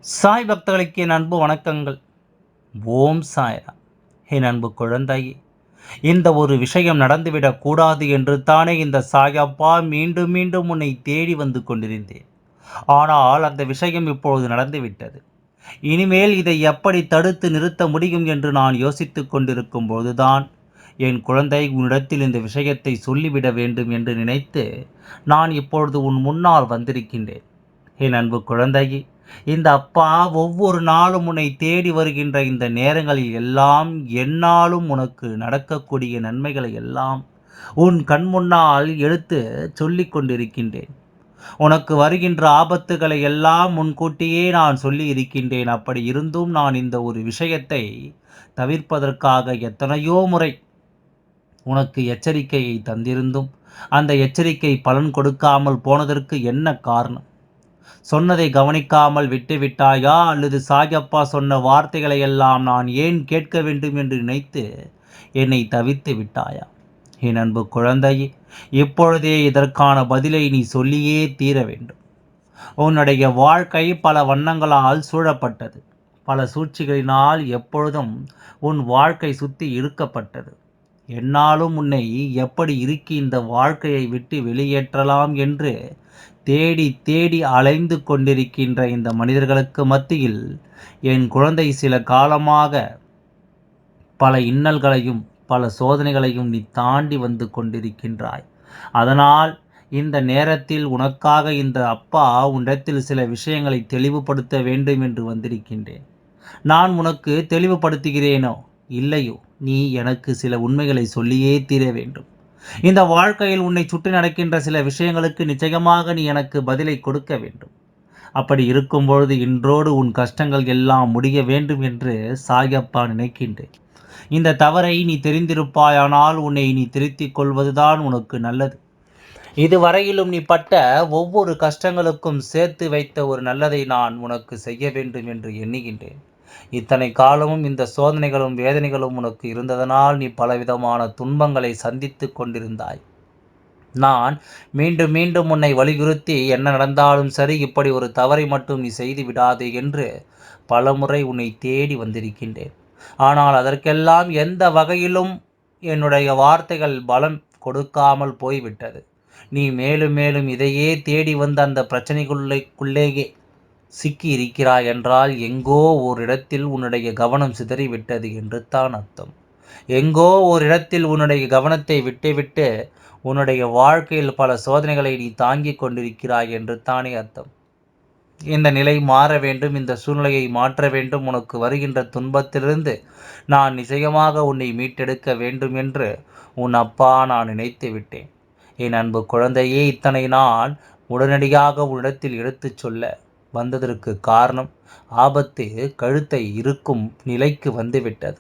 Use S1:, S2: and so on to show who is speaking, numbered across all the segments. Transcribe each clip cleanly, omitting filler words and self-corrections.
S1: சாய் பக்தர்களுக்கு என் அன்பு வணக்கங்கள். ஓம் சாய்ராம். என் அன்பு குழந்தையே, இந்த ஒரு விஷயம் நடந்துவிடக் கூடாது என்று தானே இந்த சாயப்பா மீண்டும் மீண்டும் உன்னை தேடி வந்து கொண்டிருந்தேன். ஆனால் அந்த விஷயம் இப்பொழுது நடந்துவிட்டது. இனிமேல் இதை எப்படி தடுத்து நிறுத்த முடியும் என்று நான் யோசித்துக் கொண்டிருக்கும் பொழுதுதான், என் குழந்தை உன்னிடத்தில் இந்த விஷயத்தை சொல்லிவிட வேண்டும் என்று நினைத்து நான் இப்பொழுது உன் முன்னால் வந்திருக்கின்றேன். என் அன்பு குழந்தையே, இந்த அப்பா ஒவ்வொரு நாளும் உன்னை தேடி வருகின்ற இந்த நேரங்களில் எல்லாம் எந்நாளும் உனக்கு நடக்கக்கூடிய நன்மைகளை எல்லாம் உன் கண் முன்னால் எடுத்து சொல்லிக் கொண்டிருக்கின்றேன். உனக்கு வருகின்ற ஆபத்துகளை எல்லாம் முன்கூட்டியே நான் சொல்லி இருக்கின்றேன். அப்படி இருந்தும் நான் இந்த ஒரு விஷயத்தை தவிர்ப்பதற்காக எத்தனையோ முறை உனக்கு எச்சரிக்கையை தந்திருந்தும் அந்த எச்சரிக்கை பலன் கொடுக்காமல் போனதற்கு என்ன காரணம்? சொன்னதை கவனிக்காமல் விட்டுவிட்டாயா, அல்லது சாயப்பா சொன்ன வார்த்தைகளை எல்லாம் நான் ஏன் கேட்க வேண்டும் என்று நினைத்து என்னை தவித்து விட்டாயா? என் அன்பு குழந்தையே, இப்பொழுதே இதற்கான பதிலை நீ சொல்லியே தீர வேண்டும். உன்னுடைய வாழ்க்கை பல வண்ணங்களால் சூழப்பட்டது. பல சூழ்ச்சிகளினால் எப்பொழுதும் உன் வாழ்க்கை சுத்தி இழுக்கப்பட்டது. என்னாலும் உன்னை எப்படி இறுக்கி இந்த வாழ்க்கையை விட்டு வெளியேற்றலாம் என்று தேடி தேடி அலைந்து கொண்டிருக்கின்ற இந்த மனிதர்களுக்கு மத்தியில் என் குழந்தை சில காலமாக பல இன்னல்களையும் பல சோதனைகளையும் நீ தாண்டி வந்து கொண்டிருக்கின்றாய். அதனால் இந்த நேரத்தில் உனக்காக இந்த அப்பா உன்னிடத்தில் சில விஷயங்களை தெளிவுபடுத்த வேண்டும் என்று வந்திருக்கின்றேன். நான் உனக்கு தெளிவுபடுத்துகிறேனோ இல்லையோ, நீ எனக்கு சில உண்மைகளை சொல்லியே தீர வேண்டும். இந்த வாழ்க்கையில் உன்னை சுற்றி நடக்கின்ற சில விஷயங்களுக்கு நிச்சயமாக நீ எனக்கு பதிலை கொடுக்க வேண்டும். அப்படி இருக்கும் பொழுது இன்றோடு உன் கஷ்டங்கள் எல்லாம் முடிய வேண்டும் என்று சாயப்பா நினைக்கின்றேன். இந்த தவறை நீ தெரிந்திருப்பாயானால் உன்னை நீ திருத்திக் கொள்வதுதான் உனக்கு நல்லது. இதுவரையிலும் நீ பட்ட ஒவ்வொரு கஷ்டங்களுக்கும் சேர்த்து வைத்த ஒரு நல்லதை நான் உனக்கு செய்ய வேண்டும் என்று எண்ணுகின்றேன். இத்தனை காலமும் இந்த சோதனைகளும் வேதனைகளும் உனக்கு இருந்ததனால் நீ பலவிதமான துன்பங்களை சந்தித்து கொண்டிருந்தாய். நான் மீண்டும் மீண்டும் உன்னை வலியுறுத்தி என்ன நடந்தாலும் சரி, இப்படி ஒரு தவறை மட்டும் நீ செய்து விடாதே என்று பலமுறை உன்னை தேடி வந்திருக்கின்றேன். ஆனால் அதற்கெல்லாம் எந்த வகையிலும் என்னுடைய வார்த்தைகள் பலம் கொடுக்காமல் போய்விட்டது. நீ மேலும் மேலும் இதையே தேடி வந்து அந்த பிரச்சனைக்குள்ளேயே சிக்கி இருக்கிறாய் என்றால் எங்கோ ஓரிடத்தில் உன்னுடைய கவனம் சிதறிவிட்டது என்று தான் அர்த்தம். எங்கோ ஓரிடத்தில் உன்னுடைய கவனத்தை விட்டுவிட்டு உன்னுடைய வாழ்க்கையில் பல சோதனைகளை நீ தாங்கிக் கொண்டிருக்கிறாய் என்று தானே அர்த்தம். இந்த நிலை மாற வேண்டும், இந்த சூழ்நிலையை மாற்ற வேண்டும், உனக்கு வருகின்ற துன்பத்திலிருந்து நான் நிச்சயமாக உன்னை மீட்டெடுக்க வேண்டும் என்று உன் அப்பா நான் நினைத்து விட்டேன். என் அன்பு குழந்தையே, இத்தனை நான் உடனடியாக உன்னிடத்தில் எடுத்துச் சொல்ல வந்ததற்கு காரணம், ஆபத்து கழுத்தை இருக்கும் நிலைக்கு வந்துவிட்டது.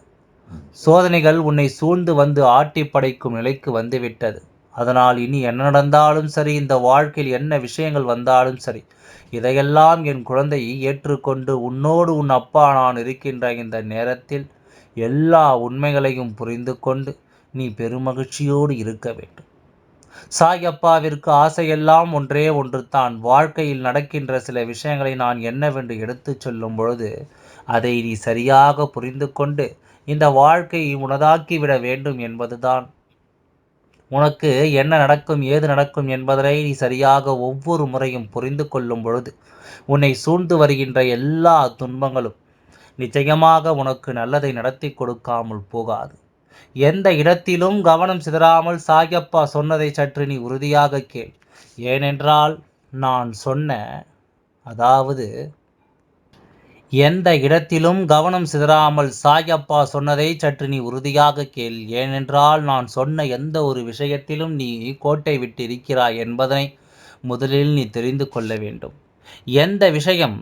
S1: சோதனைகள் உன்னை சூழ்ந்து வந்து ஆட்டி படைக்கும் நிலைக்கு வந்துவிட்டது. அதனால் இனி என்ன நடந்தாலும் சரி, இந்த வாழ்க்கையில் என்ன விஷயங்கள் வந்தாலும் சரி, இதையெல்லாம் என் குழந்தையை ஏற்றுக்கொண்டு உன்னோடு உன் அப்பா நான் இருக்கின்ற இந்த நேரத்தில் எல்லா உண்மைகளையும் புரிந்து கொண்டு நீ பெருமகிழ்ச்சியோடு இருக்க வேண்டும். சாயப்பாவிற்கு ஆசையெல்லாம் ஒன்றே ஒன்று தான். வாழ்க்கையில் நடக்கின்ற சில விஷயங்களை நான் என்னவென்று எடுத்துச் சொல்லும் பொழுது அதை நீ சரியாக புரிந்து கொண்டு இந்த வாழ்க்கையை உனதாக்கிவிட வேண்டும் என்பதுதான். உனக்கு என்ன நடக்கும் ஏது நடக்கும் என்பதை நீ சரியாக ஒவ்வொரு முறையும் புரிந்து கொள்ளும் பொழுது உன்னை சூழ்ந்து வருகின்ற எல்லா துன்பங்களும் நிச்சயமாக உனக்கு நல்லதை நடத்தி கொடுக்காமல் போகாது. எந்த இடத்திலும் கவனம் சிதறாமல் சாயப்பா சொன்னதை சற்று நீ உறுதியாக கேள். ஏனென்றால் நான் சொன்ன, அதாவது எந்த இடத்திலும் கவனம் சிதறாமல் சாயப்பா சொன்னதை சற்று நீ உறுதியாக கேள். ஏனென்றால் நான் சொன்ன எந்த ஒரு விஷயத்திலும் நீ கோட்டை விட்டு இருக்கிறாய் என்பதை முதலில் நீ தெரிந்து கொள்ள வேண்டும். எந்த விஷயம்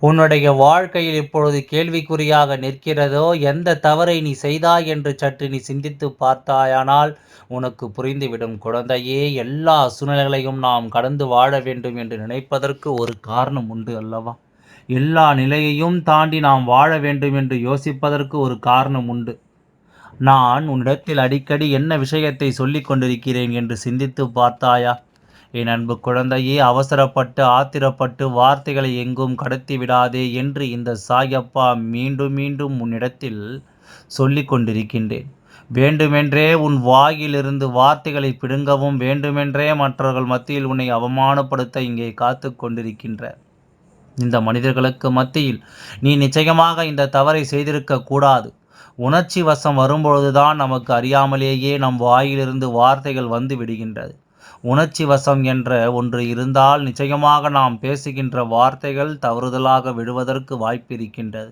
S1: உன்னுடைய வாழ்க்கையில் இப்பொழுது கேள்விக்குறியாக நிற்கிறதோ, எந்த தவறை நீ செய்தாய் என்று சற்று நீ சிந்தித்து பார்த்தாயானால் உனக்கு புரிந்துவிடும். குழந்தையே, எல்லா சூழ்நிலைகளையும் நாம் கடந்து வாழ வேண்டும் என்று நினைப்பதற்கு ஒரு காரணம் உண்டு அல்லவா? எல்லா நிலையையும் தாண்டி நாம் வாழ வேண்டும் என்று யோசிப்பதற்கு ஒரு காரணம் உண்டு. நான் உன்னிடத்தில் அடிக்கடி என்ன விஷயத்தை சொல்லிக் கொண்டிருக்கிறேன் என்று சிந்தித்து பார்த்தாயா? என் அன்பு குழந்தையே, அவசரப்பட்டு ஆத்திரப்பட்டு வார்த்தைகளை எங்கும் கடத்தி விடாதே என்று இந்த சாயப்பா மீண்டும் மீண்டும் உன்னிடத்தில் சொல்லிக் கொண்டிருக்கின்றேன். வேண்டுமென்றே உன் வாயிலிருந்து வார்த்தைகளை பிடுங்கவும், வேண்டுமென்றே மற்றவர்கள் மத்தியில் உன்னை அவமானப்படுத்த இங்கே காத்து கொண்டிருக்கின்ற இந்த மனிதர்களுக்கு மத்தியில் நீ நிச்சயமாக இந்த தவறை செய்திருக்க கூடாது. உணர்ச்சி வசம் வரும்பொழுதுதான் நமக்கு அறியாமலேயே நம் வாயிலிருந்து வார்த்தைகள் வந்து விடுகின்றது. உணர்ச்சி வசம் என்ற ஒன்று இருந்தால் நிச்சயமாக நாம் பேசுகின்ற வார்த்தைகள் தவறுதலாக விழுவதற்கு வாய்ப்பிருக்கின்றது.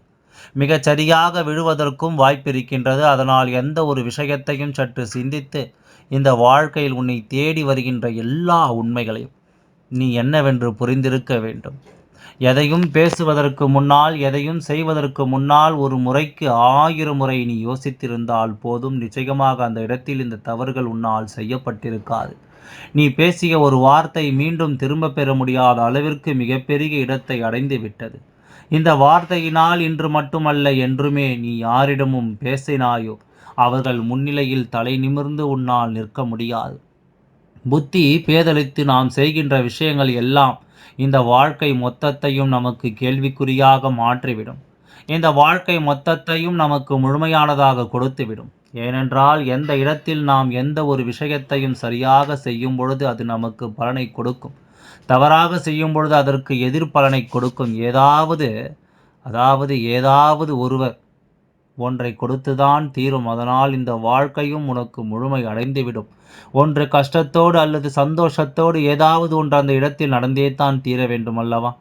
S1: மிகச் சரியாக விழுவதற்கும் வாய்ப்பிருக்கின்றது. அதனால் எந்த ஒரு விஷயத்தையும் சற்று சிந்தித்து இந்த வாழ்க்கையில் உன்னை தேடி வருகின்ற எல்லா உண்மைகளையும் நீ என்னவென்று புரிந்திருக்க வேண்டும். எதையும் பேசுவதற்கு முன்னால், எதையும் செய்வதற்கு முன்னால் ஒரு முறைக்கு 1000 முறை நீ யோசித்திருந்தால் போதும். நிச்சயமாக அந்த இடத்தில் இந்த தவறுகள் உன்னால் செய்யப்பட்டிருக்காது. நீ பேசிய ஒரு வார்த்தை மீண்டும் திரும்ப பெற முடியாத அளவிற்கு மிகப்பெரிய இடத்தை அடைந்து விட்டது. இந்த வார்த்தையினால் இன்று மட்டுமல்ல, என்றுமே நீ யாரிடமும் பேசினாயோ அவர்கள் முன்னிலையில் தலை நிமிர்ந்து உன்னால் நிற்க முடியாது. புத்தி பேதலித்து நாம் செய்கின்ற விஷயங்கள் எல்லாம் இந்த வாழ்க்கை மொத்தத்தையும் நமக்கு கேள்விக்குறியாக மாற்றிவிடும். இந்த வாழ்க்கை மொத்தத்தையும் நமக்கு முழுமையானதாக கொடுத்துவிடும். ஏனென்றால் எந்த இடத்தில் நாம் எந்த ஒரு விஷயத்தையும் சரியாக செய்யும் பொழுது அது நமக்கு பலனை கொடுக்கும். தவறாக செய்யும் பொழுது அதற்கு எதிர்பலனை கொடுக்கும். ஏதாவது ஒருவர் ஒன்றை கொடுத்துதான் தீரும். அதனால் இந்த வாழ்க்கையும் உனக்கு முழுமை அடைந்துவிடும். ஒன்று கஷ்டத்தோடு அல்லது சந்தோஷத்தோடு ஏதாவது ஒன்று அந்த இடத்தில் நடந்தே தான் தீர வேண்டும் அல்லவா?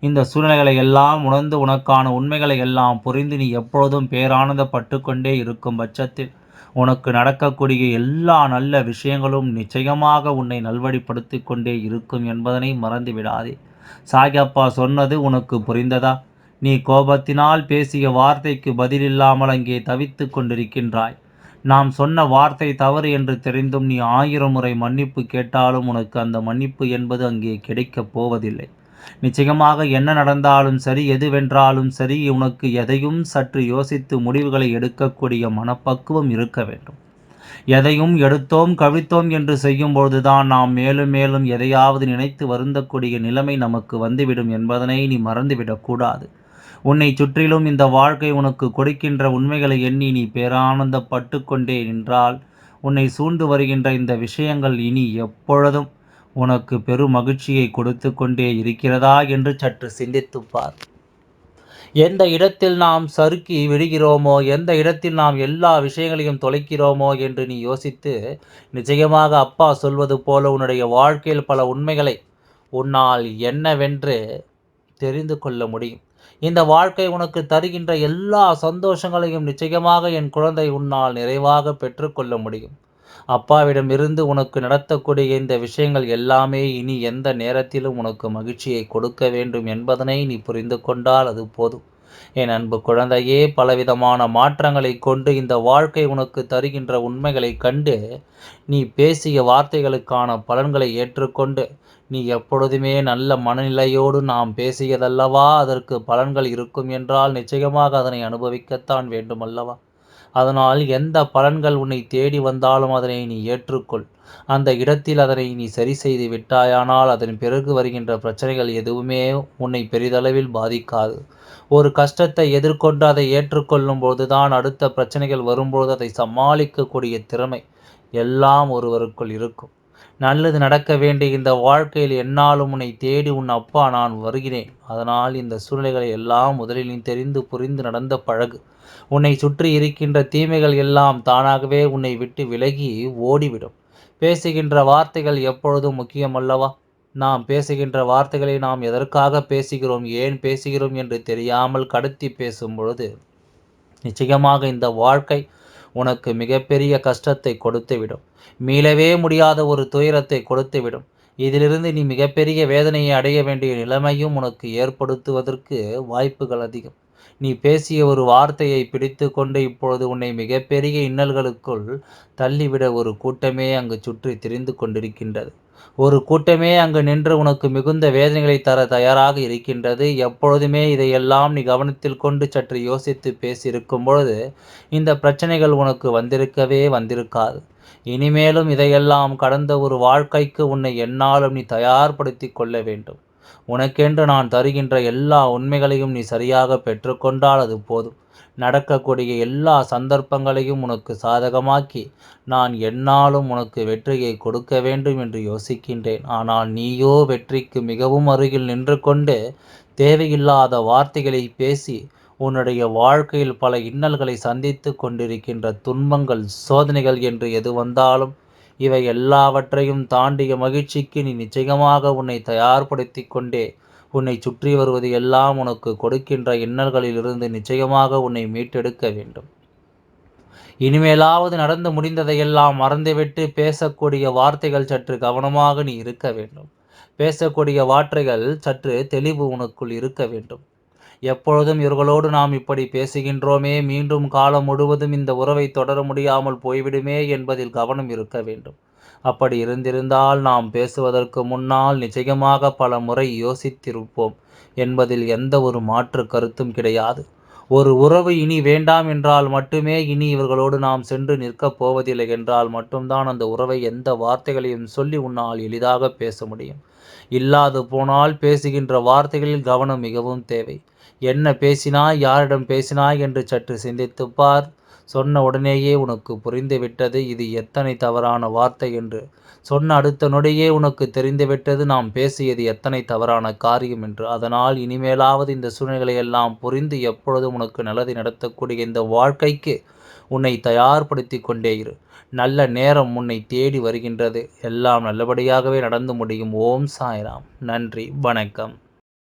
S1: இந்த சூழ்நிலைகளை எல்லாம் உணர்ந்து உனக்கான உண்மைகளை எல்லாம் புரிந்து நீ எப்பொழுதும் பேரானந்தப்பட்டு கொண்டே இருக்கும் பட்சத்தில் உனக்கு நடக்கக்கூடிய எல்லா நல்ல விஷயங்களும் நிச்சயமாக உன்னை நல்வழிப்படுத்தி கொண்டே இருக்கும் என்பதனை மறந்து விடாதே. சாயப்பா சொன்னது உனக்கு புரிந்ததா? நீ கோபத்தினால் பேசிய வார்த்தைக்கு பதிலில்லாமல் அங்கே தவித்து கொண்டிருக்கின்றாய். நாம் சொன்ன வார்த்தை தவறு என்று தெரிந்தும் நீ 1000 முறை மன்னிப்பு கேட்டாலும் உனக்கு அந்த மன்னிப்பு என்பது அங்கே கிடைக்கப் போவதில்லை. நிச்சயமாக என்ன நடந்தாலும் சரி, எதுவென்றாலும் சரி, உனக்கு எதையும் சற்று யோசித்து முடிவுகளை எடுக்கக்கூடிய மனப்பக்குவம் இருக்க வேண்டும். எதையும் எடுத்தோம் கவிழ்த்தோம் என்று செய்யும்பொழுதுதான் நாம் மேலும் மேலும் எதையாவது நினைத்து வருந்தக்கூடிய நிலைமை நமக்கு வந்துவிடும் என்பதனை நீ மறந்துவிடக்கூடாது. உன்னை சுற்றிலும் இந்த வாழ்க்கை உனக்கு கொடுக்கின்ற உண்மைகளை எண்ணி நீ பேரானந்தப்பட்டு கொண்டே நின்றால் உன்னை சூழ்ந்து வருகின்ற இந்த விஷயங்கள் இனி எப்பொழுதும் உனக்கு பெரும் மகிழ்ச்சியை கொடுத்து கொண்டே இருக்கிறதா என்று சற்று சிந்தித்துப்பார். எந்த இடத்தில் நாம் சறுக்கி விடுகிறோமோ, எந்த இடத்தில் நாம் எல்லா விஷயங்களையும் தொலைக்கிறோமோ என்று நீ யோசித்து நிச்சயமாக அப்பா சொல்வது போல உன்னுடைய வாழ்க்கையில் பல உண்மைகளை உன்னால் என்னவென்று தெரிந்து கொள்ள முடியும். இந்த வாழ்க்கை உனக்கு தருகின்ற எல்லா சந்தோஷங்களையும் நிச்சயமாக என் குழந்தை உன்னால் நிறைவாக பெற்றுக்கொள்ள முடியும். அப்பாவிடம் இருந்து உனக்கு நடத்தக்கூடிய இந்த விஷயங்கள் எல்லாமே இனி எந்த நேரத்திலும் உனக்கு மகிழ்ச்சியை கொடுக்க வேண்டும் என்பதனை நீ புரிந்து கொண்டால் அது போதும். என் அன்பு குழந்தையே, பலவிதமான மாற்றங்களை கொண்டு இந்த வாழ்க்கை உனக்கு தருகின்ற உண்மைகளை கண்டு நீ பேசிய வார்த்தைகளுக்கான பலன்களை ஏற்றுக்கொண்டு நீ எப்பொழுதுமே நல்ல மனநிலையோடு நாம் பேசியதல்லவா அதற்கு பலன்கள் இருக்கும் என்றால் நிச்சயமாக அதனை அனுபவிக்கத்தான் வேண்டுமல்லவா? அதனால் எந்த பலன்கள் உன்னை தேடி வந்தாலும் அதனை நீ ஏற்றுக்கொள். அந்த இடத்தில் அதனை நீ சரி செய்து விட்டாயானால் அதன் பிறகு வருகின்ற பிரச்சனைகள் எதுவுமே உன்னை பெரிதளவில் பாதிக்காது. ஒரு கஷ்டத்தை எதிர்கொண்டு அதை ஏற்றுக்கொள்ளும் போதுதான் அடுத்த பிரச்சனைகள் வரும்போது அதை சமாளிக்கக்கூடிய திறமை எல்லாம் ஒருவருக்குள் இருக்கும். நல்லது நடக்க வேண்டிய இந்த வாழ்க்கையில் என்னாலும் உன்னை தேடி உன் அப்பா நான் வருகிறேன். அதனால் இந்த சூழ்நிலைகளை எல்லாம் முதலில் நீ தெரிந்து புரிந்து நடந்த பழகு. உன்னை சுற்றி இருக்கின்ற தீமைகள் எல்லாம் தானாகவே உன்னை விட்டு விலகி ஓடிவிடும். பேசுகின்ற வார்த்தைகள் எப்பொழுதும் முக்கியமல்லவா? நாம் பேசுகின்ற வார்த்தைகளை நாம் எதற்காக பேசுகிறோம், ஏன் பேசுகிறோம் என்று தெரியாமல் கடத்தி பேசும் பொழுது நிச்சயமாக இந்த வாழ்க்கை உனக்கு மிகப்பெரிய கஷ்டத்தை கொடுத்துவிடும். மீளவே முடியாத ஒரு துயரத்தை கொடுத்துவிடும். இதிலிருந்து நீ மிகப்பெரிய வேதனையை அடைய வேண்டிய நிலைமையும் உனக்கு ஏற்படுத்துவதற்கு வாய்ப்புகள் அதிகம். நீ பேசிய ஒரு வார்த்தையை பிடித்துக்கொண்டு இப்பொழுது உன்னை மிகப்பெரிய இன்னல்களுக்குள் தள்ளிவிட ஒரு கூட்டமே அங்கு சுற்றி திரிந்து கொண்டிருக்கின்றது. ஒரு கூட்டமே அங்கு நின்று உனக்கு மிகுந்த வேதனைகளை தர தயாராக இருக்கின்றது. எப்பொழுதுமே இதையெல்லாம் நீ கவனத்தில் கொண்டு சற்று யோசித்து பேசியிருக்கும் பொழுது இந்த பிரச்சனைகள் உனக்கு வந்திருக்காது. இனிமேலும் இதையெல்லாம் கடந்த ஒரு வாழ்க்கைக்கு உன்னை எந்நாளும் நீ தயார்படுத்திக் கொள்ள வேண்டும். உனக்கென்று நான் தருகின்ற எல்லா உண்மைகளையும் நீ சரியாக பெற்றுக்கொண்டால் அது போதும். நடக்கக்கூடிய எல்லா சந்தர்ப்பங்களையும் உனக்கு சாதகமாக்கி நான் எந்நாளும் உனக்கு வெற்றியை கொடுக்க வேண்டும் என்று யோசிக்கின்றேன். ஆனால் நீயோ வெற்றிக்கு மிகவும் அருகில் நின்று கொண்டு தேவையில்லாத வார்த்தைகளை பேசி உன்னுடைய வாழ்க்கையில் பல இன்னல்களை சந்தித்து கொண்டிருக்கின்ற துன்பங்கள், சோதனைகள் என்று எது வந்தாலும் இவை எல்லாவற்றையும் தாண்டிய மகிழ்ச்சிக்கு நீ நிச்சயமாக உன்னை தயார்படுத்தி கொண்டே உன்னை சுற்றி வருவது எல்லாம் உனக்கு கொடுக்கின்ற இன்னல்களிலிருந்து நிச்சயமாக உன்னை மீட்டெடுக்க வேண்டும். இனிமேலாவது நடந்து முடிந்ததையெல்லாம் மறந்துவிட்டு பேசக்கூடிய வார்த்தைகள் சற்று கவனமாக நீ இருக்க வேண்டும். பேசக்கூடிய வார்த்தைகள் சற்று தெளிவு உனக்குள் இருக்க வேண்டும். எப்பொழுதும் இவர்களோடு நாம் இப்படி பேசுகின்றோமே, மீண்டும் காலம் முழுவதும் இந்த உறவை தொடர முடியாமல் போய்விடுமே என்பதில் கவனம் இருக்க வேண்டும். அப்படி இருந்திருந்தால் நாம் பேசுவதற்கு முன்னால் நிச்சயமாக பல முறை யோசித்திருப்போம் என்பதில் எந்த ஒரு மாற்று கருத்தும் கிடையாது. ஒரு உறவு இனி வேண்டாம் என்றால் மட்டுமே இனி இவர்களோடு நாம் சென்று நிற்கப் போவதில்லை என்றால் மட்டும்தான் அந்த உறவை எந்த வார்த்தைகளையும் சொல்லி உன்னால் எளிதாக பேச முடியும். இல்லாது போனால் பேசுகின்ற வார்த்தைகளில் கவனம் மிகவும் தேவை. என்ன பேசினாய், யாரிடம் பேசினாய் என்று சற்று சிந்தித்துப் பார். சொன்ன உடனேயே உனக்கு புரிந்துவிட்டது இது எத்தனை தவறான வார்த்தை என்று. சொன்ன அடுத்த நொடியே உனக்கு தெரிந்துவிட்டது நாம் பேசியது எத்தனை தவறான காரியம் என்று. அதனால் இனிமேலாவது இந்த சூழ்நிலைகளை எல்லாம் புரிந்து எப்பொழுதும் உனக்கு நல்லதை நடத்தக்கூடிய இந்த வாழ்க்கைக்கு உன்னை தயார்படுத்தி கொண்டே இரு. நல்ல நேரம் உன்னை தேடி வருகின்றது. எல்லாம் நல்லபடியாகவே நடந்து முடியும். ஓம் சாய்ராம். நன்றி, வணக்கம்.